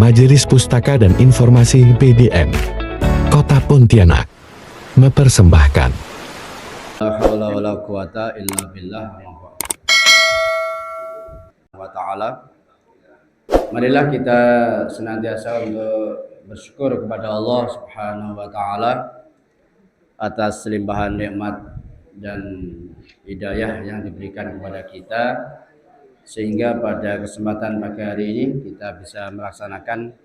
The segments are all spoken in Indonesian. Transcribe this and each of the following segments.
Majelis Pustaka dan Informasi PDN Kota Pontianak mempersembahkan La haula wala quwata illa billah wa ta'ala. Marilah kita senantiasa untuk bersyukur kepada Allah Subhanahu wa taala atas limpahan nikmat dan hidayah yang diberikan kepada kita, sehingga pada kesempatan pagi hari ini kita bisa melaksanakan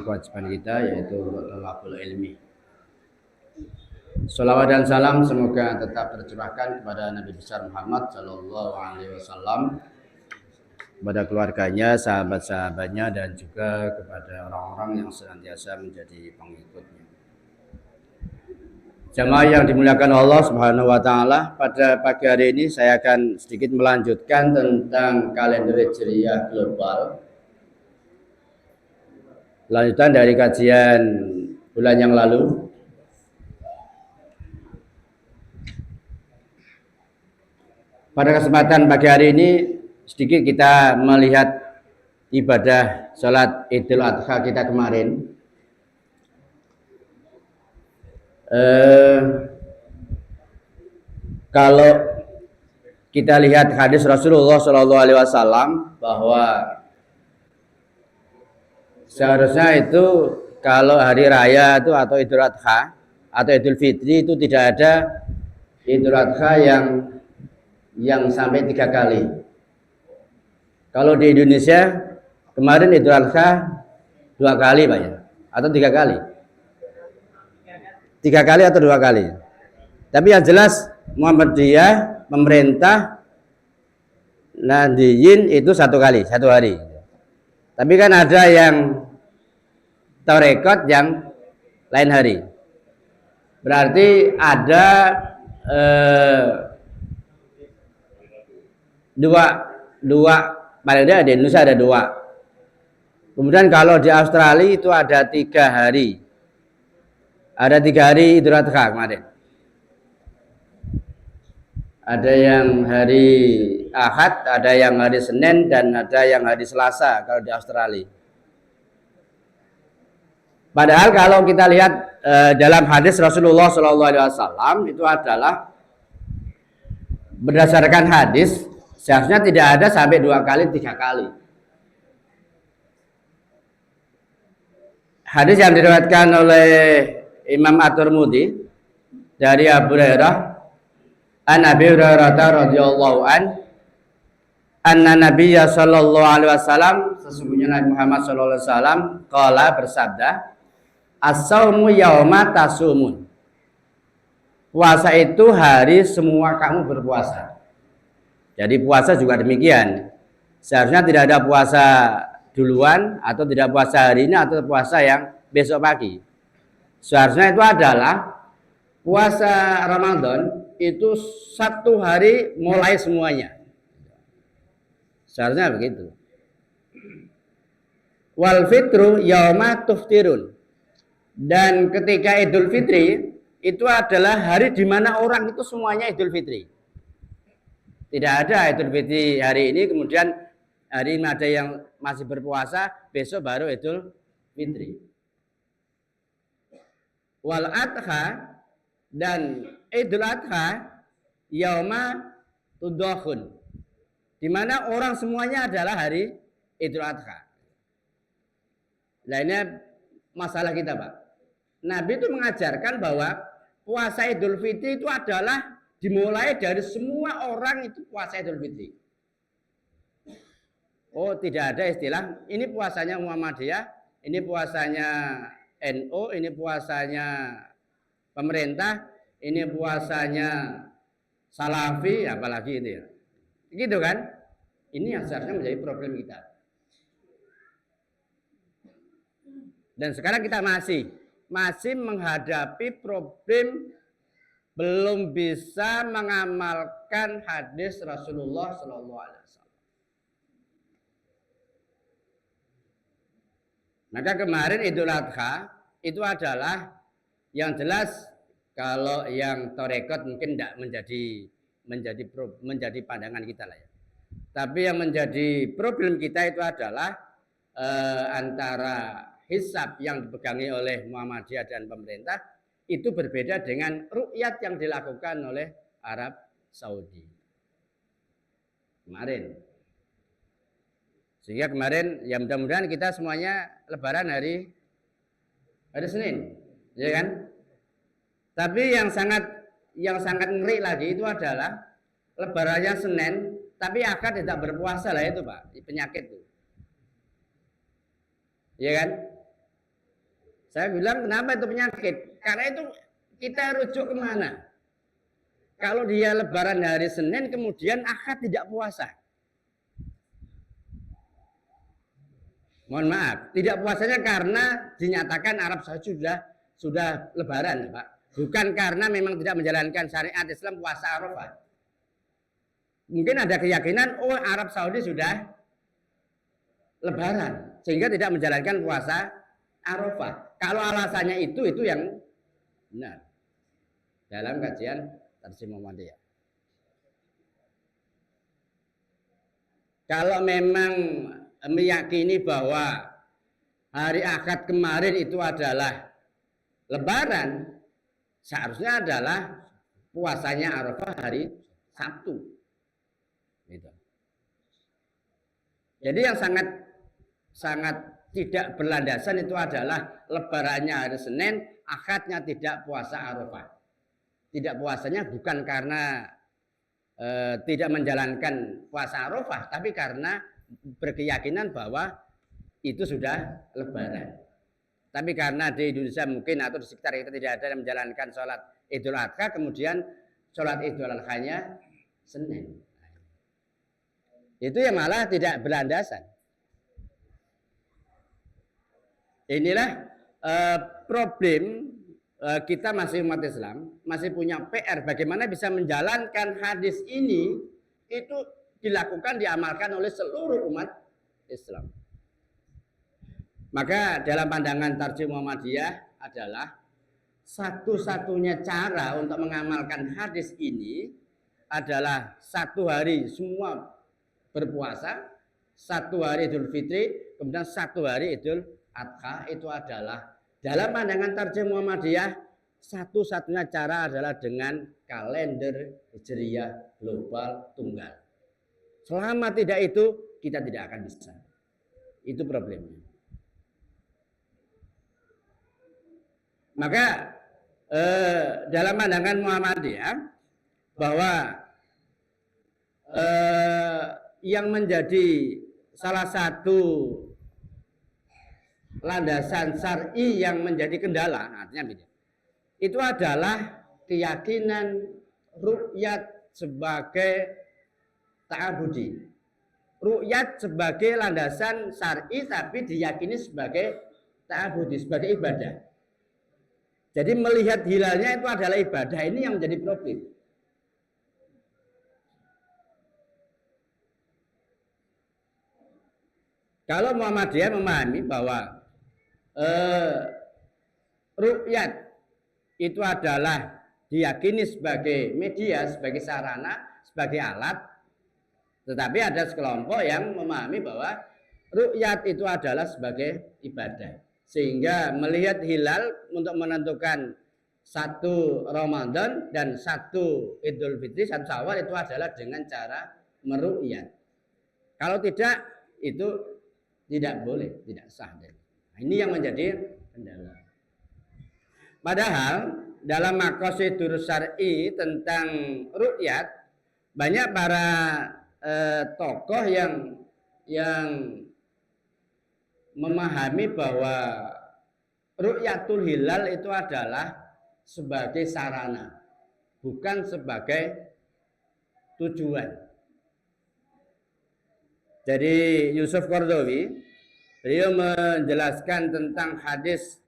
kewajiban kita, yaitu thalabul ilmi. Salawat dan salam semoga tetap tercurahkan kepada Nabi besar Muhammad Sallallahu Alaihi Wasallam, kepada keluarganya, sahabat-sahabatnya, dan juga kepada orang-orang yang senantiasa menjadi pengikutnya. Jamaah yang dimuliakan Allah Subhanahu wa taala, pada pagi hari ini saya akan sedikit melanjutkan tentang kalender Hijriah global. Lanjutan dari kajian bulan yang lalu. Pada kesempatan pagi hari ini sedikit kita melihat ibadah sholat Idul Adha kita kemarin. Kalau kita lihat hadis Rasulullah SAW bahwa seharusnya itu kalau hari raya itu atau Idul Adha atau Idul Fitri itu tidak ada Idul Adha yang sampai 3 kali. Kalau di Indonesia kemarin Idul Adha 2 kali Pak ya, atau 3 kali? 3 kali atau 2 kali. Tapi yang jelas Muhammadiyah, pemerintah Nahdiyin itu 1 kali, 1 hari. Tapi kan ada yang tarekat yang lain hari. Berarti ada dua paling tidak di Indonesia ada 2. Kemudian kalau di Australia itu ada 3 hari. Ada 3 hari Idul Adha kemarin. Ada yang hari Ahad, ada yang hari Senin, dan ada yang hari Selasa kalau di Australia. Padahal kalau kita lihat dalam hadis Rasulullah SAW itu adalah berdasarkan hadis seharusnya tidak ada sampai 2 kali, 3 kali. Hadis yang diriwayatkan oleh Imam At-Tirmidzi dari Abu Hurairah, an Abi Hurairah radhiyallahu anna Nabiyya sallallahu alaihi wasallam, sesungguhnya Nabi Muhammad sallallahu alaihi wasallam qala bersabda, as-saumu yauma tasumun. Puasa itu hari semua kamu berpuasa. Jadi puasa juga demikian. Seharusnya tidak ada puasa duluan atau tidak puasa hari ini atau puasa yang besok pagi. Seharusnya itu adalah puasa Ramadan itu 1 hari mulai semuanya. Seharusnya begitu. Wal fitru yauma tuftirun. Dan ketika Idul Fitri itu adalah hari di mana orang itu semuanya Idul Fitri. Tidak ada Idul Fitri hari ini kemudian hari ini ada yang masih berpuasa, besok baru Idul Fitri. Wal Adha, dan Idul Adha yauma tudakhun, di mana orang semuanya adalah hari Idul Adha. Nah ini masalah kita Pak. Nabi itu mengajarkan bahwa puasa Idul Fitri itu adalah dimulai dari semua orang itu puasa Idul Fitri. Oh, tidak ada istilah ini puasanya Muhammadiyah, ini puasanya NU, ini puasanya pemerintah, ini puasanya Salafi, apalagi itu ya. Gitu kan? Ini yang seharusnya menjadi problem kita. Dan sekarang kita masih menghadapi problem belum bisa mengamalkan hadis Rasulullah Sallallahu Alaihi Wasallam. Maka kemarin Idul Adha itu adalah yang jelas, kalau yang tarekat mungkin tidak menjadi pandangan kita lah ya. Tapi yang menjadi problem kita itu adalah antara hisab yang dipegangi oleh Muhammadiyah dan pemerintah itu berbeda dengan ru'yat yang dilakukan oleh Arab Saudi kemarin. Sehingga kemarin ya mudah-mudahan kita semuanya lebaran hari Senin, ya kan? Tapi yang sangat ngeri lagi itu adalah lebarannya Senin, tapi akad tidak berpuasa lah itu Pak, penyakit itu. Ya kan? Saya bilang kenapa itu penyakit? Karena itu kita rujuk kemana? Kalau dia lebaran hari Senin kemudian akad tidak puasa. Mohon maaf, tidak puasanya karena dinyatakan Arab Saudi sudah lebaran, Pak. Bukan karena memang tidak menjalankan syariat Islam puasa Arafah. Mungkin ada keyakinan, oh Arab Saudi sudah lebaran, sehingga tidak menjalankan puasa Arafah. Kalau alasannya itu yang benar. Dalam kajian Tarjih Muhammadiyah. Kalau memang meyakini bahwa hari akad kemarin itu adalah lebaran, seharusnya adalah puasanya Arafah hari Sabtu. Gitu. Jadi yang sangat tidak berlandasan itu adalah lebarannya hari Senin, akadnya tidak puasa Arafah. Tidak puasanya bukan karena tidak menjalankan puasa Arafah, tapi karena berkeyakinan bahwa itu sudah lebaran. Tapi karena di Indonesia mungkin atau di sekitar kita tidak ada yang menjalankan sholat Idul Adha, kemudian sholat Idul Adha-nya Senin. Itu yang malah tidak berlandasan. Inilah problem kita masih umat Islam, masih punya PR bagaimana bisa menjalankan hadis ini itu dilakukan, diamalkan oleh seluruh umat Islam. Maka dalam pandangan Tarjih Muhammadiyah adalah satu-satunya cara untuk mengamalkan hadis ini adalah satu hari semua berpuasa, satu hari Idul Fitri, kemudian satu hari Idul Adha. Itu adalah dalam pandangan Tarjih Muhammadiyah satu-satunya cara adalah dengan kalender Hijriyah global tunggal. Selama tidak itu, kita tidak akan bisa. Itu problemnya. Maka dalam pandangan Muhammadiyah bahwa yang menjadi salah satu landasan syar'i yang menjadi kendala, artinya begini, itu adalah keyakinan ru'yat sebagai ta'abudi. Ru'yat sebagai landasan syar'i tapi diyakini sebagai ta'abudi, sebagai ibadah. Jadi melihat hilalnya itu adalah ibadah, ini yang menjadi problem. Kalau Muhammadiyah memahami bahwa ru'yat itu adalah diyakini sebagai media, sebagai sarana, sebagai alat, tetapi ada sekelompok yang memahami bahwa ru'yat itu adalah sebagai ibadah, sehingga melihat hilal untuk menentukan satu Ramadan dan satu Idul Fitri, satu Syawal itu adalah dengan cara meru'yat. Kalau tidak, itu tidak boleh, tidak sah. Nah, ini yang menjadi kendala. Padahal dalam maqasidul syar'i tentang ru'yat banyak para tokoh yang memahami bahwa ru'yatul hilal itu adalah sebagai sarana, bukan sebagai tujuan. Jadi Yusuf Qaradawi beliau menjelaskan tentang hadis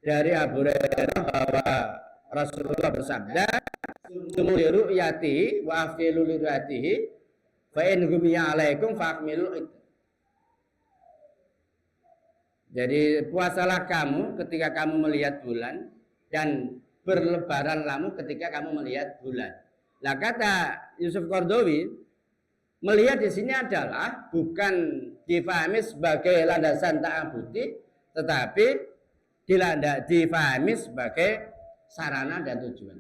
dari Abu Hurairah bahwa Rasulullah bersabda, "Sumu li ru'yatihi wa afdilu li ru'yatihi fa in gumiya 'alaikum fa'akmilu." Jadi puasalah kamu ketika kamu melihat bulan dan berlebaranlah kamu ketika kamu melihat bulan. Nah, kata Yusuf Qaradawi, melihat di sini adalah bukan difahami sebagai landasan ta'abudi, tetapi difahami sebagai sarana dan tujuan.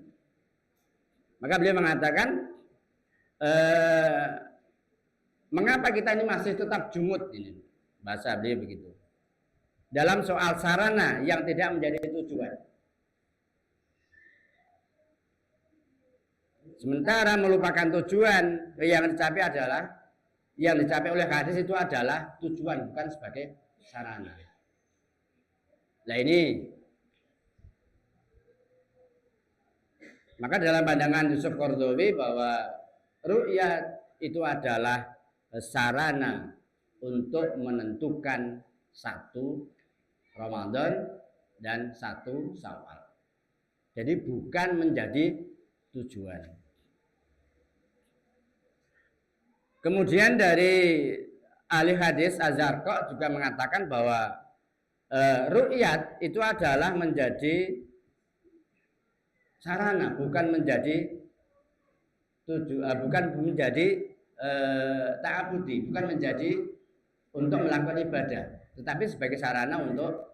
Maka beliau mengatakan, mengapa kita ini masih tetap jumud ini? Bahasa beliau begitu. Dalam soal sarana yang tidak menjadi tujuan. Sementara melupakan tujuan yang dicapai oleh hadis itu adalah tujuan, bukan sebagai sarana. Nah ini, maka dalam pandangan Yusuf Qaradawi bahwa ru'yat itu adalah sarana untuk menentukan satu Ramadan dan satu Syawal. Jadi bukan menjadi tujuan. Kemudian dari ahli hadis Az-Zarqa juga mengatakan bahwa ru'yat itu adalah menjadi sarana, bukan menjadi bukan menjadi ta'abudi, bukan menjadi untuk melakukan ibadah, tetapi sebagai sarana untuk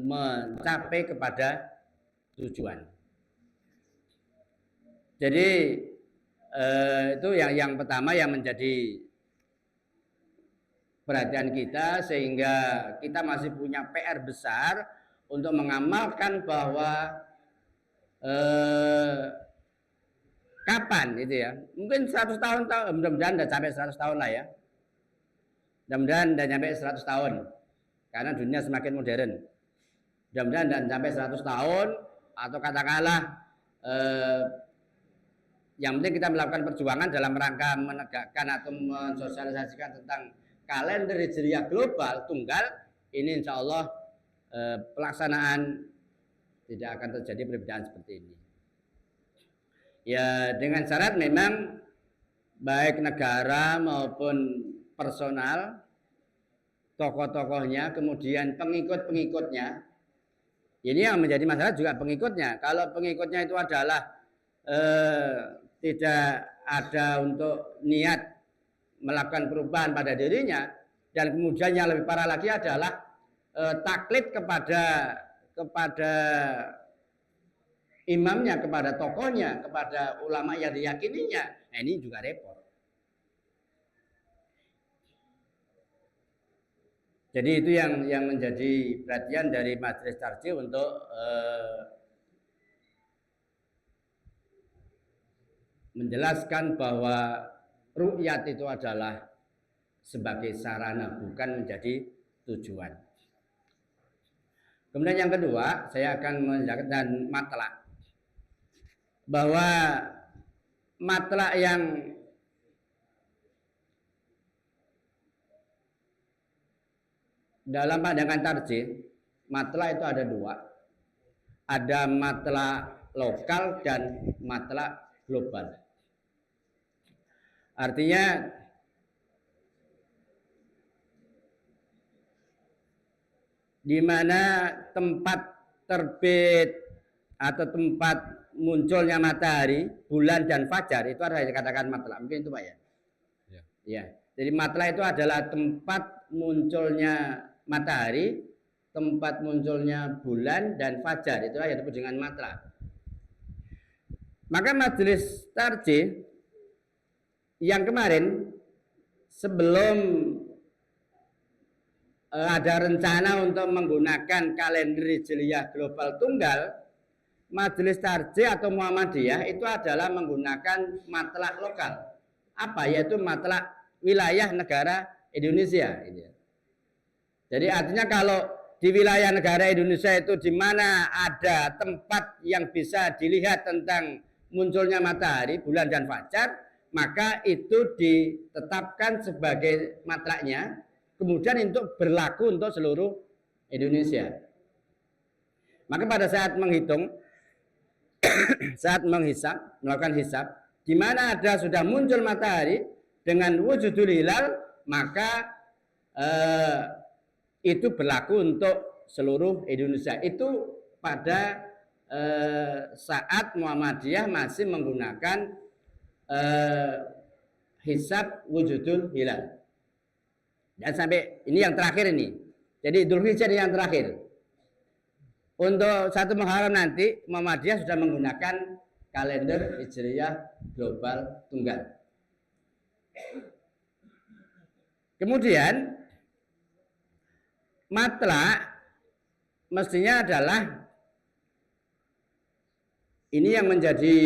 mencapai kepada tujuan. Jadi itu yang pertama yang menjadi perhatian kita, sehingga kita masih punya PR besar untuk mengamalkan bahwa kapan itu ya, mungkin 100 tahun, mudah-mudahan udah sampai 100 tahun lah ya, mudah-mudahan udah sampai 100 tahun karena dunia semakin modern. Mudah-mudahan udah sampai 100 tahun, atau katakanlah yang penting kita melakukan perjuangan dalam rangka menegakkan atau mensosialisasikan tentang kalender hijriah global tunggal. Ini insya Allah pelaksanaan tidak akan terjadi perbedaan seperti ini. Ya, dengan syarat memang baik negara maupun personal, tokoh-tokohnya, kemudian pengikut-pengikutnya. Ini yang menjadi masalah juga pengikutnya. Kalau pengikutnya itu adalah tidak ada untuk niat melakukan perubahan pada dirinya, dan kemudian yang lebih parah lagi adalah taklid kepada imamnya, kepada tokohnya, kepada ulama yang diyakininya. Nah, ini juga repot. Jadi itu yang menjadi perhatian dari Majelis Tarjih untuk menjelaskan bahwa ru'yat itu adalah sebagai sarana, bukan menjadi tujuan. Kemudian yang kedua, saya akan menjelaskan matlak, bahwa matlak yang dalam pandangan tarjih, matlak itu ada dua. Ada matlak lokal dan matlak global. Artinya di mana tempat terbit atau tempat munculnya matahari, bulan dan fajar itu adalah yang dikatakan matlak. Mungkin itu Pak ya? Ya. Jadi matlak itu adalah tempat munculnya matahari, tempat munculnya bulan dan fajar, itulah yang disebut dengan matlak. Maka Majelis Tarjih yang kemarin, sebelum ada rencana untuk menggunakan kalender hijriyah global tunggal, Majelis Tarjih atau Muhammadiyah itu adalah menggunakan matlak lokal. Apa? Yaitu matlak wilayah negara Indonesia. Jadi artinya kalau di wilayah negara Indonesia itu di mana ada tempat yang bisa dilihat tentang munculnya matahari, bulan dan fajar, maka itu ditetapkan sebagai matlaknya, kemudian untuk berlaku untuk seluruh Indonesia. Maka pada saat menghitung, saat menghisab, melakukan hisab, di mana ada sudah muncul matahari dengan wujudul hilal, maka itu berlaku untuk seluruh Indonesia. Itu pada saat Muhammadiyah masih menggunakan hisab wujudul hilal. Dan sampai ini yang terakhir ini. Jadi Dzulhijjah yang terakhir. Untuk 1 Muharram nanti Muhammadiyah sudah menggunakan kalender Hijriyah global tunggal. Kemudian matlak mestinya adalah ini yang menjadi,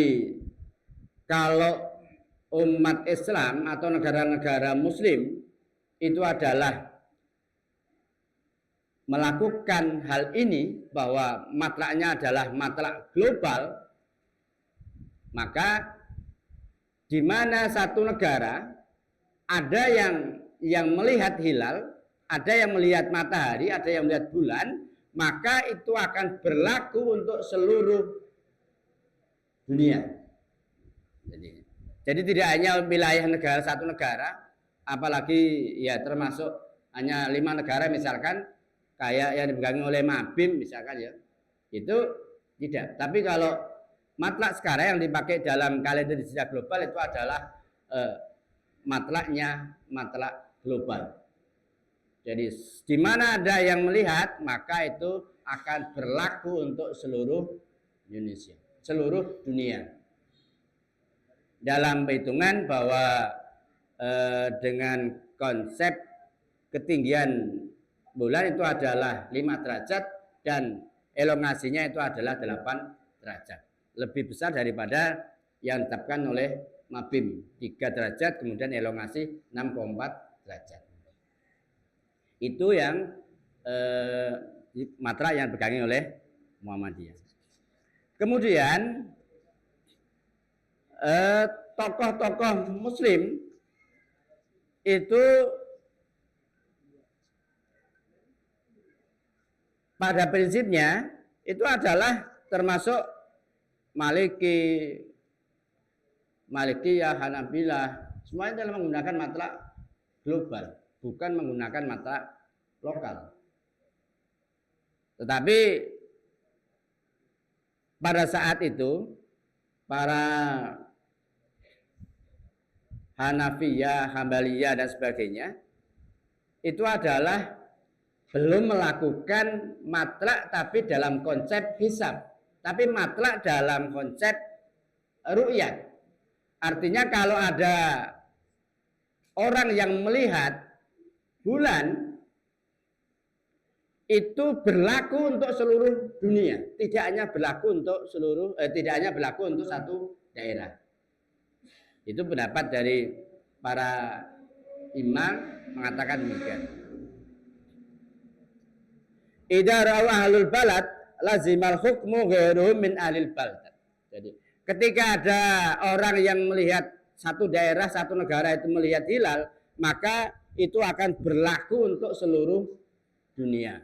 kalau umat Islam atau negara-negara Muslim itu adalah melakukan hal ini, bahwa matlaknya adalah matlak global, maka di mana satu negara ada yang melihat hilal, ada yang melihat matahari, ada yang melihat bulan, maka itu akan berlaku untuk seluruh dunia. Jadi tidak hanya wilayah negara, satu negara, apalagi ya termasuk hanya 5 negara misalkan, kayak yang dipegangi oleh Mabim misalkan ya, itu tidak. Tapi kalau matlak sekarang yang dipakai dalam kalender hijriyah global itu adalah matlaknya matlak global. Jadi di mana ada yang melihat, maka itu akan berlaku untuk seluruh Indonesia, seluruh dunia. Dalam perhitungan bahwa dengan konsep ketinggian bulan itu adalah 5 derajat dan elongasinya itu adalah 8 derajat. Lebih besar daripada yang ditetapkan oleh Mabim, 3 derajat, kemudian elongasi 6,4 derajat. Itu yang matra yang dipegangi oleh Muhammadiyah. Kemudian tokoh-tokoh Muslim itu pada prinsipnya itu adalah termasuk Malikiyah, Hanabilah, semuanya adalah menggunakan matlak global, bukan menggunakan matlak lokal. Tetapi pada saat itu para Hanafiyah, Hambaliyah dan sebagainya itu adalah belum melakukan matlak tapi dalam konsep hisab, tapi matlak dalam konsep ru'yat. Artinya kalau ada orang yang melihat bulan itu berlaku untuk seluruh dunia, tidak hanya berlaku untuk tidak hanya berlaku untuk satu daerah. Itu pendapat dari para imam mengatakan demikian. Idza ra'a ahlul balad lazimal hukmu ghairuhum min ahlil balad. Jadi ketika ada orang yang melihat satu daerah, satu negara itu melihat hilal, maka itu akan berlaku untuk seluruh dunia.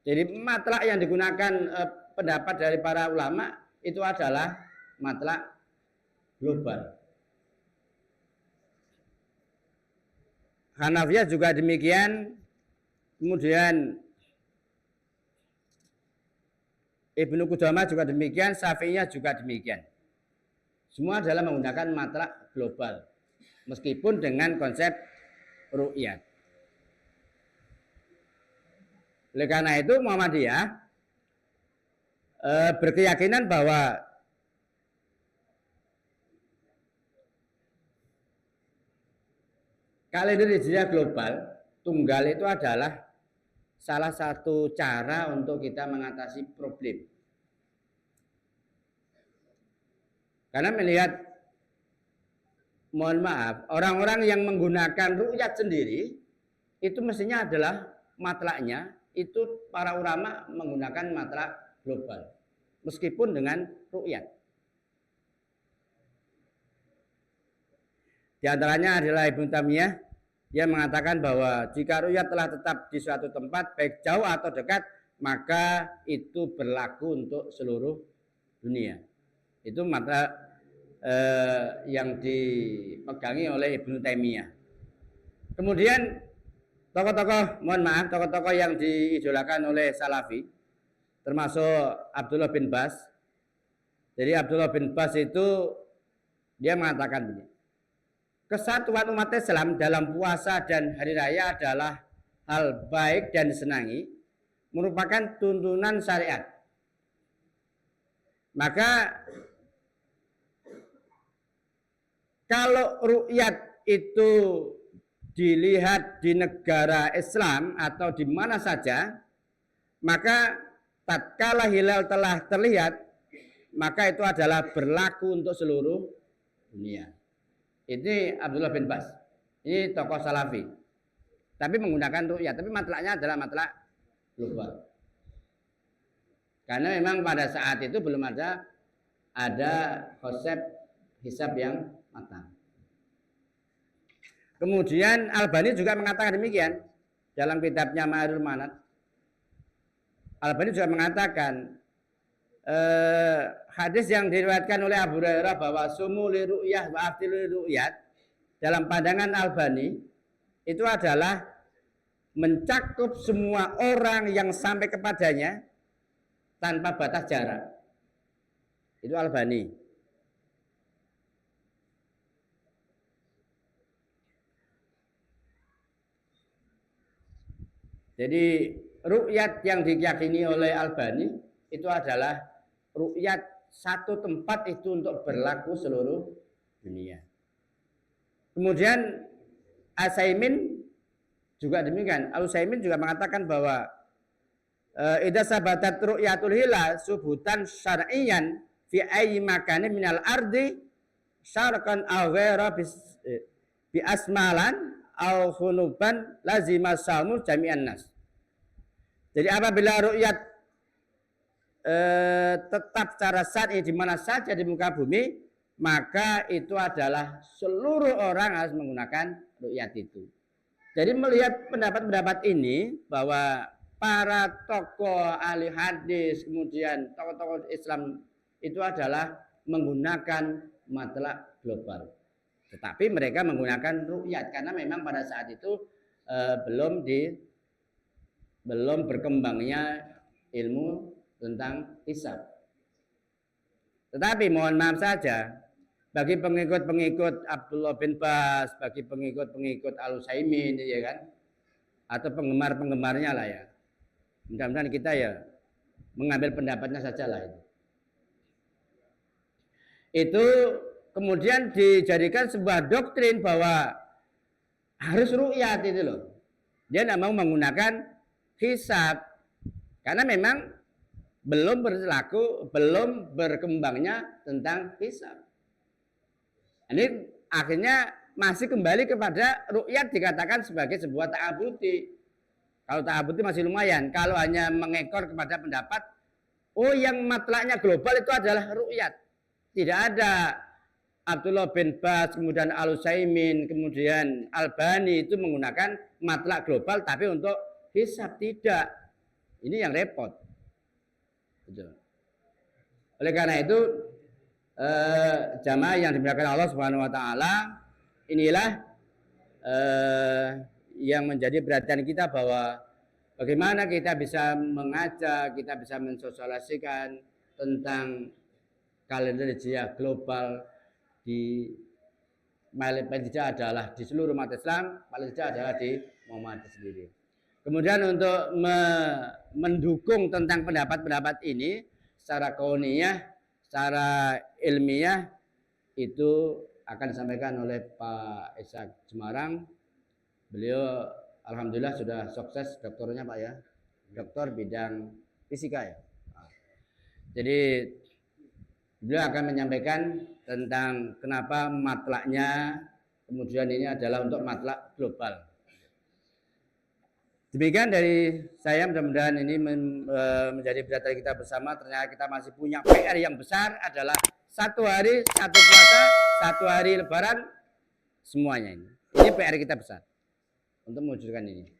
Jadi matlak yang digunakan pendapat dari para ulama itu adalah matlak global. Hanafiyah juga demikian, kemudian Ibnu Qudamah juga demikian, Syafi'iyah juga demikian. Semua adalah menggunakan matlak global, meskipun dengan konsep ru'yat. Oleh karena itu Muhammadiyah berkeyakinan bahwa kalender hijriah global tunggal itu adalah salah satu cara untuk kita mengatasi problem. Karena melihat, mohon maaf, orang-orang yang menggunakan ru'yat sendiri itu mestinya adalah matlaknya itu para ulama menggunakan matlak global, meskipun dengan ru'yat. Di antaranya adalah Ibnu Taimiyah. Dia mengatakan bahwa jika ru'yat telah tetap di suatu tempat, baik jauh atau dekat, maka itu berlaku untuk seluruh dunia. Itu matlak yang dipegangi oleh Ibnu Taimiyah. Kemudian tokoh-tokoh yang diidolakan oleh Salafi, termasuk Abdullah bin Bas. Jadi Abdullah bin Bas itu dia mengatakan begini, kesatuan umat Islam dalam puasa dan hari raya adalah hal baik dan disenangi, merupakan tuntunan syariat. Maka kalau ru'yat itu dilihat di negara Islam atau di mana saja, maka tatkala hilal telah terlihat, maka itu adalah berlaku untuk seluruh dunia. Ini Abdullah bin Bas. Ini tokoh Salafi. Tapi menggunakan ru'yat, tapi matlaknya adalah matlak global. Karena memang pada saat itu belum ada konsep hisab yang matang. Kemudian Albani juga mengatakan demikian dalam kitabnya Ma'arul Manat. Albani juga mengatakan hadis yang diriwayatkan oleh Abu Hurairah bahwa sumu li ru'yah wa aftilu li ru'yat, dalam pandangan Albani itu adalah mencakup semua orang yang sampai kepadanya tanpa batas jarak. Itu Albani. Jadi ru'yat yang diyakini oleh Albani itu adalah ru'yat satu tempat itu untuk berlaku seluruh dunia. Kemudian Al-Utsaimin juga demikian. Al-Utsaimin juga mengatakan bahwa idza sabatat ru'yatul hilal subutan syar'iyyan fi ayyi makanin minal ardi syarqan aw ghaira bi asmalan aw khunuban lazima saumul jami'an nas. Jadi apabila ru'yat tetap secara syar'i di mana saja di muka bumi, maka itu adalah seluruh orang harus menggunakan ru'yat itu. Jadi melihat pendapat-pendapat ini bahwa para tokoh ahli hadis, kemudian tokoh-tokoh Islam itu adalah menggunakan matlak global. Tetapi mereka menggunakan ru'yat karena memang pada saat itu belum berkembangnya ilmu tentang hisab. Tetapi mohon maaf saja, bagi pengikut-pengikut Abdullah bin Bas, bagi pengikut-pengikut Al-Utsaimin, ya kan, atau penggemar-penggemarnya lah ya. Mudah-mudahan kita ya mengambil pendapatnya saja lah itu. Itu kemudian dijadikan sebuah doktrin bahwa harus ru'yat itu loh. Dia tidak mau menggunakan hisab karena memang belum berkembangnya tentang hisab. Ini akhirnya masih kembali kepada ru'yat dikatakan sebagai sebuah ta'abuti. Kalau ta'abuti masih lumayan. Kalau hanya mengekor kepada pendapat, yang matlaknya global itu adalah ru'yat. Tidak ada Abdullah bin Bas, kemudian Al-Utsaimin, kemudian Albani itu menggunakan matlak global tapi untuk hisab tidak. Ini yang repot. Oleh karena itu jamaah yang dimuliakan Allah Subhanahu wa taala, inilah yang menjadi perhatian kita bahwa bagaimana kita bisa mengajak, kita bisa mensosialisasikan tentang kalender hijriah global di paling tidak adalah di seluruh umat Islam, paling tidak adalah di Muhammad sendiri. Kemudian untuk mendukung tentang pendapat-pendapat ini secara kauniyah, secara ilmiah itu akan disampaikan oleh Pak Ishak Semarang. Beliau alhamdulillah sudah sukses doktornya Pak ya, doktor bidang fisika ya. Jadi beliau akan menyampaikan tentang kenapa matlaknya kemudian ini adalah untuk matlak global. Demikian dari saya, mudah-mudahan ini menjadi perhatian kita bersama. Ternyata kita masih punya PR yang besar, adalah satu hari, satu puasa, satu hari lebaran, semuanya ini. Ini PR kita besar untuk mewujudkan ini.